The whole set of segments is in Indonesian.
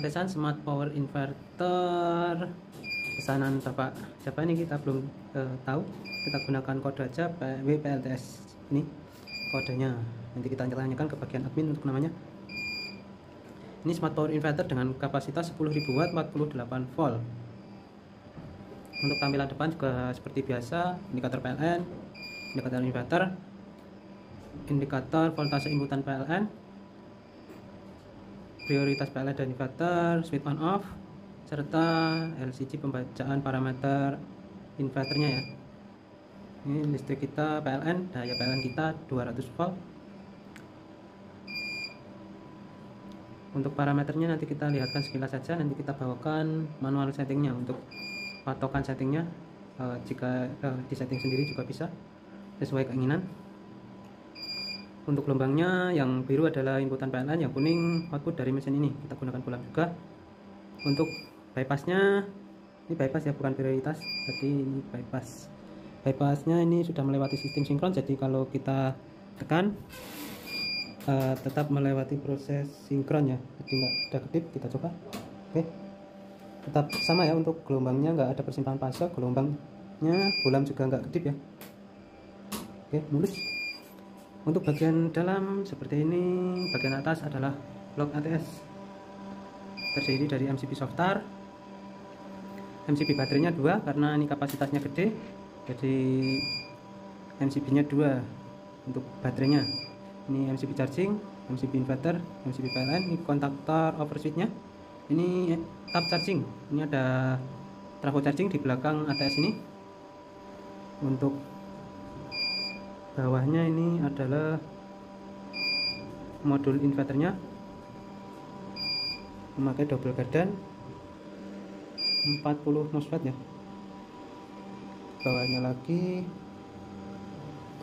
pengetesan smart power inverter pesanan Bapak siapa ini kita belum tahu. Kita gunakan kode aja WPLTS ini kodenya, nanti kita tanyakan ke bagian admin untuk namanya. Ini smart power inverter dengan kapasitas 10.000 watt 48 volt. Untuk tampilan depan juga seperti biasa, indikator PLN, indikator inverter, indikator voltase inputan PLN, prioritas PLN dan inverter, switch on off, serta LCD pembacaan parameter inverternya ya. Ini listrik kita PLN, daya PLN kita 200 volt. Untuk parameternya nanti kita lihatkan sekilas saja, nanti kita bawakan manual settingnya untuk patokan settingnya. Jika di setting sendiri juga bisa sesuai keinginan. Untuk gelombangnya yang biru adalah inputan PLN, yang kuning output dari mesin ini. Kita gunakan bola juga. Untuk bypassnya, ini bypass ya, bukan prioritas, jadi ini bypass. Bypassnya ini sudah melewati sistem sinkron, jadi kalau kita tekan tetap melewati proses sinkron ya, jadi nggak ada kedip. Kita coba. Oke, tetap sama ya. Untuk gelombangnya nggak ada persimpangan fase, gelombangnya bolam juga nggak kedip ya. Oke, mulus. Untuk bagian dalam seperti ini, bagian atas adalah blok ATS, terdiri dari MCB softar, MCB baterainya 2 karena ini kapasitasnya gede, jadi MCB nya 2 untuk baterainya. Ini MCB charging, MCB inverter, MCB PLN. Ini kontaktor overswitch-nya, ini tab charging, ini ada trafo charging di belakang ATS ini. Untuk bawahnya ini adalah modul inverternya, memakai double gardan 40 MOSFET ya. Bawahnya lagi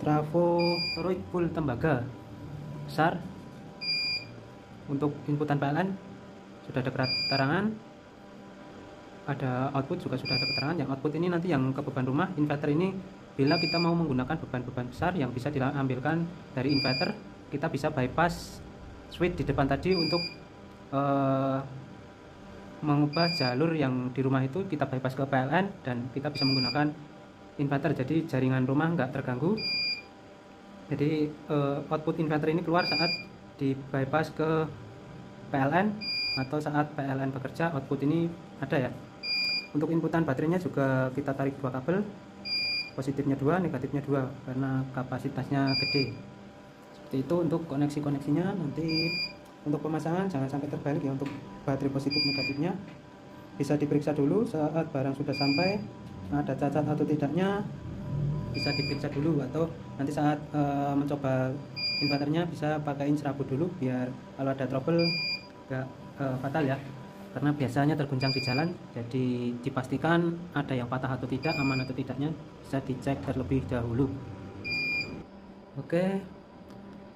trafo toroid full tembaga besar. Untuk inputan PLN sudah ada keterangan, ada output juga sudah ada keterangan. Yang output ini nanti yang ke beban rumah inverter ini, bila kita mau menggunakan beban-beban besar yang bisa diambilkan dari inverter, kita bisa bypass switch di depan tadi untuk mengubah jalur yang di rumah itu, kita bypass ke PLN dan kita bisa menggunakan inverter, jadi jaringan rumah nggak terganggu. Jadi output inverter ini keluar saat di bypass ke PLN atau saat PLN bekerja, output ini ada ya. Untuk inputan baterainya juga kita tarik 2 kabel, positifnya 2, negatifnya 2 karena kapasitasnya gede. Seperti itu untuk koneksi-koneksinya. Nanti untuk pemasangan jangan sampai terbalik ya. Untuk baterai positif negatifnya bisa diperiksa dulu saat barang sudah sampai, ada cacat atau tidaknya bisa diperiksa dulu, atau nanti saat mencoba inverternya bisa pakaiin serabut dulu biar kalau ada trouble gak fatal ya, karena biasanya terguncang di jalan, jadi dipastikan ada yang patah atau tidak, aman atau tidaknya bisa dicek terlebih dahulu. Oke,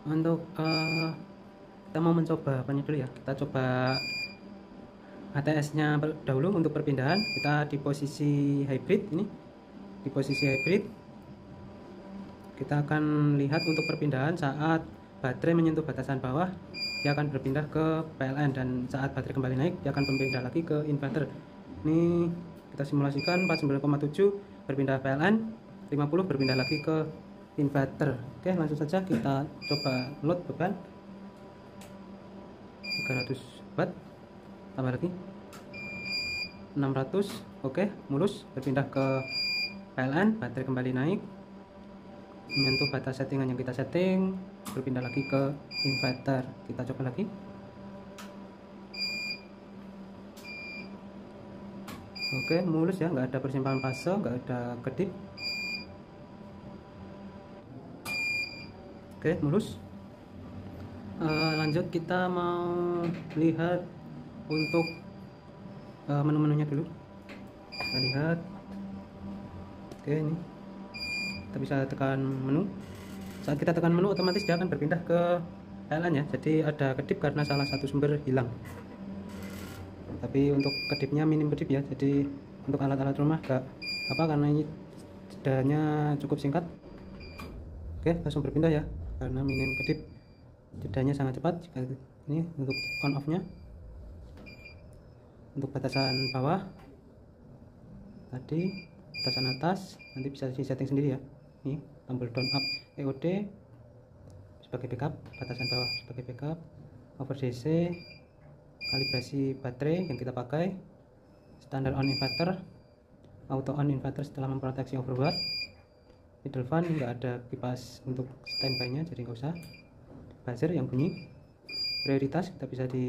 untuk kita mau mencoba apanya dulu ya, kita coba ATS nya dahulu. Untuk perpindahan kita di posisi hybrid, ini di posisi hybrid. Kita akan lihat untuk perpindahan saat baterai menyentuh batasan bawah, dia akan berpindah ke PLN, dan saat baterai kembali naik dia akan berpindah lagi ke inverter. Ini kita simulasikan 49,7 berpindah PLN, 50 berpindah lagi ke inverter. Oke, langsung saja kita coba load beban 300 watt, tambah lagi 600. Oke, mulus berpindah ke PLN, baterai kembali naik, menyentuh batas settingan yang kita setting, berpindah lagi ke inverter. Kita coba lagi. Oke, mulus ya, nggak ada persimpangan fase, nggak ada kedip. Oke, mulus. Lanjut kita mau lihat untuk menu-menunya dulu. Kita lihat. Oke, ini kita bisa tekan menu. Saat kita tekan menu otomatis dia akan berpindah ke PLN ya, jadi ada kedip karena salah satu sumber hilang. Tapi untuk kedipnya minim kedip ya, jadi untuk alat-alat rumah gak apa, karena ini jedanya cukup singkat. Oke, langsung berpindah ya karena minim kedip, jedanya sangat cepat. Ini untuk on off nya. Untuk batasan bawah tadi, batasan atas nanti bisa di setting sendiri ya. Ini tombol down up EOD sebagai backup, batasan bawah sebagai backup, over DC, kalibrasi baterai yang kita pakai, standar on inverter, auto on inverter setelah memproteksi overwatt, idle fan, nggak ada kipas untuk standby nya jadi nggak usah, buzzer yang bunyi, prioritas kita bisa di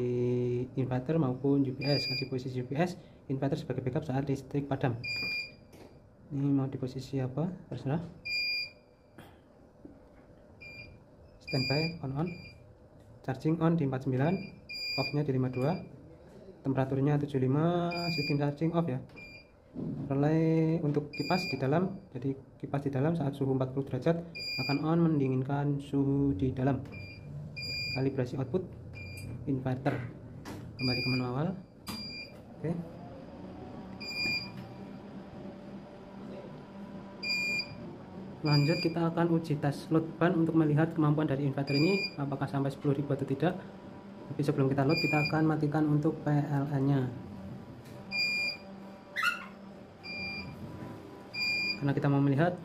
inverter maupun UPS. Di posisi UPS, inverter sebagai backup saat listrik padam. Ini mau di posisi apa terserah. Standby on, charging on di 49, off nya di 52, temperaturnya 75, sistem charging off ya. Relay untuk kipas di dalam, jadi kipas di dalam saat suhu 40 derajat akan on mendinginkan suhu di dalam. Kalibrasi output inverter, kembali ke menu awal. Oke. Lanjut kita akan uji tes load ban untuk melihat kemampuan dari inverter ini apakah sampai 10.000 atau tidak. Tapi sebelum kita load, kita akan matikan untuk PLN nya, karena kita mau melihat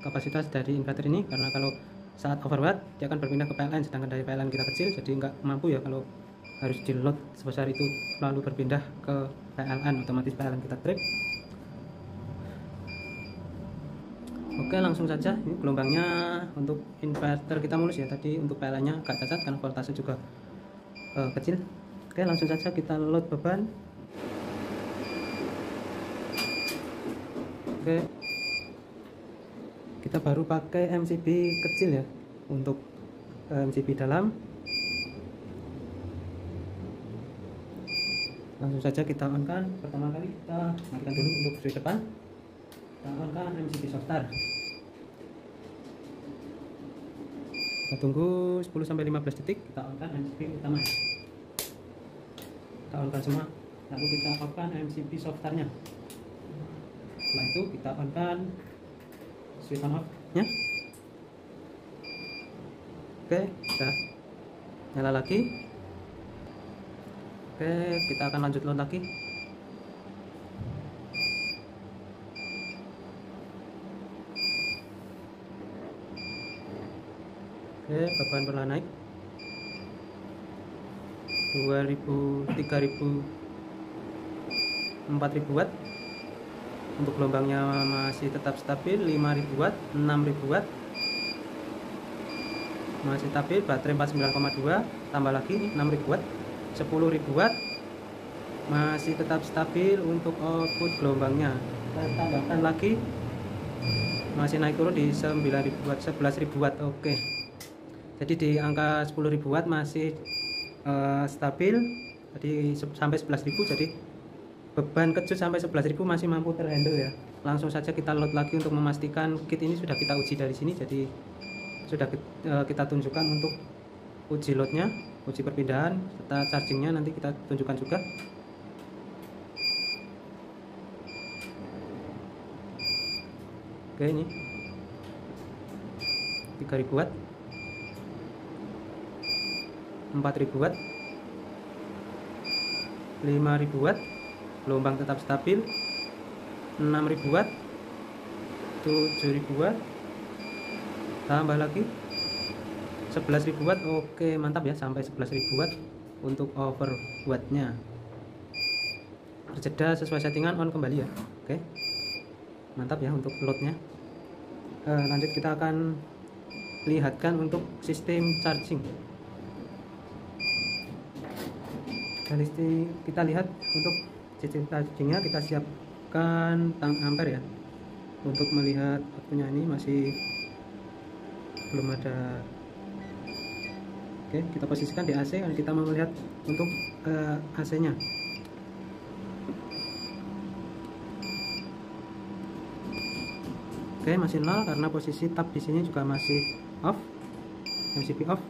kapasitas dari inverter ini. Karena kalau saat overwatt dia akan berpindah ke PLN, sedangkan dari PLN kita kecil, jadi nggak mampu ya kalau harus di load sebesar itu lalu berpindah ke PLN, otomatis PLN kita trip. Oke, langsung saja. Ini gelombangnya untuk inverter kita mulus ya. Tadi untuk PLN nya agak cacat karena voltase juga kecil. Oke, langsung saja kita load beban. Oke, kita baru pakai MCB kecil ya untuk MCB dalam. Langsung saja kita on kan. Pertama kali kita matikan dulu untuk switch depan. Kita on kan MCB soft-start. Kita tunggu 10-15 detik. Kita on kan MCB utama. Kita on kan semua. Lalu kita off kan MCB soft-startnya. Setelah itu kita on kan switch on off nya. Oke, sudah nyala lagi. Oke, kita akan lanjut load lagi. Oke, beban perlahan naik 2000, 3000, 4000 watt. Untuk gelombangnya masih tetap stabil 5000 watt, 6000 watt. Masih stabil, baterai 49,2, tambah lagi 6000 watt, 10.000 watt. Masih tetap stabil untuk output gelombangnya. Kita tambahkan lagi, masih naik turun di 9.000 watt, 11.000 watt. Oke. Jadi di angka 10.000 watt masih stabil. Tadi sampai 11.000, jadi beban kejut sampai 11.000 masih mampu terhandle ya. Langsung saja kita load lagi untuk memastikan kit ini sudah kita uji dari sini. Jadi sudah kita tunjukkan untuk uji loadnya, uji perpindahan serta chargingnya nanti kita tunjukkan juga. Oke, ini 3000 watt, 4000 watt, 5000 watt, gelombang tetap stabil, 6000 watt, 7000 watt, tambah lagi 11.000 watt. Oke, mantap ya, sampai 11.000 watt untuk overwattnya. Berjeda sesuai settingan, on kembali ya. Oke, mantap ya untuk loadnya. Lanjut kita akan lihatkan untuk sistem charging. Kita lihat untuk sistem chargingnya, kita siapkan tang ampere ya. Untuk melihat waktunya ini masih belum ada. Oke, kita posisikan di AC karena kita mau melihat untuk AC nya. Oke, masih 0 karena posisi tab di sini juga masih off, MCB off,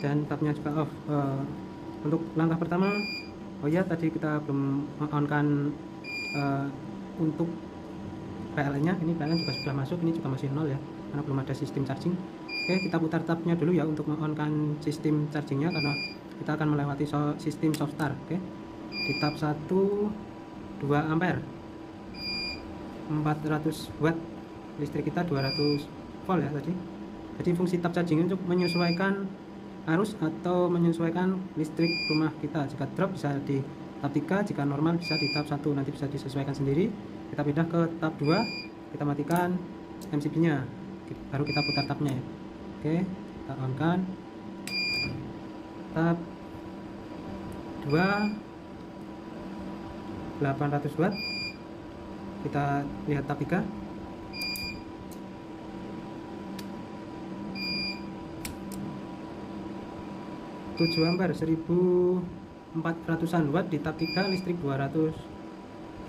dan tabnya juga off. Untuk langkah pertama, oh ya tadi kita belum on kan untuk PLN nya. Ini PLN juga sudah masuk, ini juga masih 0 ya karena belum ada sistem charging. Oke, kita putar tabnya dulu ya untuk on kan sistem chargingnya karena kita akan melewati sistem soft start. Oke, Di tab 1 2 ampere, 400 watt, listrik kita 200 volt ya tadi. Jadi fungsi tab charging untuk menyesuaikan arus atau menyesuaikan listrik rumah kita. Jika drop bisa di tab 3, jika normal bisa di tab 1, nanti bisa disesuaikan sendiri. Kita pindah ke tab 2, kita matikan MCB nya, baru kita putar tabnya ya. Oke, kita on kan tab 2 800 watt. Kita lihat tab 3, 7 ampere, 1400an watt. Di tab 3 listrik 200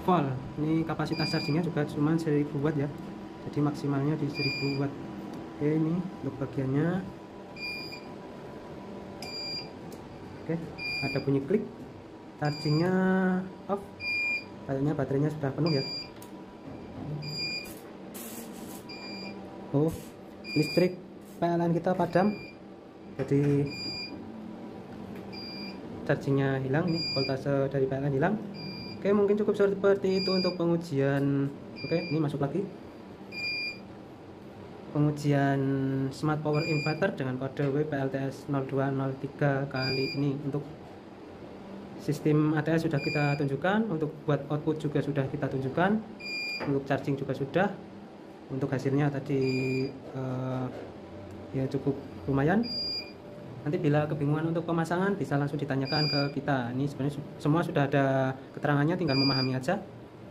volt. Ini kapasitas chargingnya juga cuma 1000 watt ya, jadi maksimalnya di 1000 watt. Oke, ini untuk bagiannya. Oke, ada bunyi klik, chargingnya off, kayaknya baterainya sudah penuh ya. Oh, listrik PLN kita padam, jadi chargingnya hilang. Ini voltase dari PLN hilang. Oke, mungkin cukup seperti itu untuk pengujian. Oke, ini masuk lagi pengujian smart power inverter dengan kode WPLTS 0203 kali ini. Untuk sistem ATS sudah kita tunjukkan, untuk buat output juga sudah kita tunjukkan, untuk charging juga sudah. Untuk hasilnya tadi ya cukup lumayan. Nanti bila kebingungan untuk pemasangan bisa langsung ditanyakan ke kita. Ini sebenarnya semua sudah ada keterangannya, tinggal memahami aja.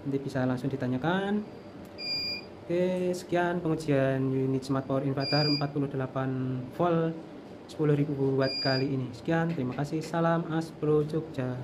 Nanti bisa langsung ditanyakan. Oke, sekian pengujian unit smart power inverter 48 volt 10.000 watt kali ini. Sekian, terima kasih. Salam Aspro Jogja.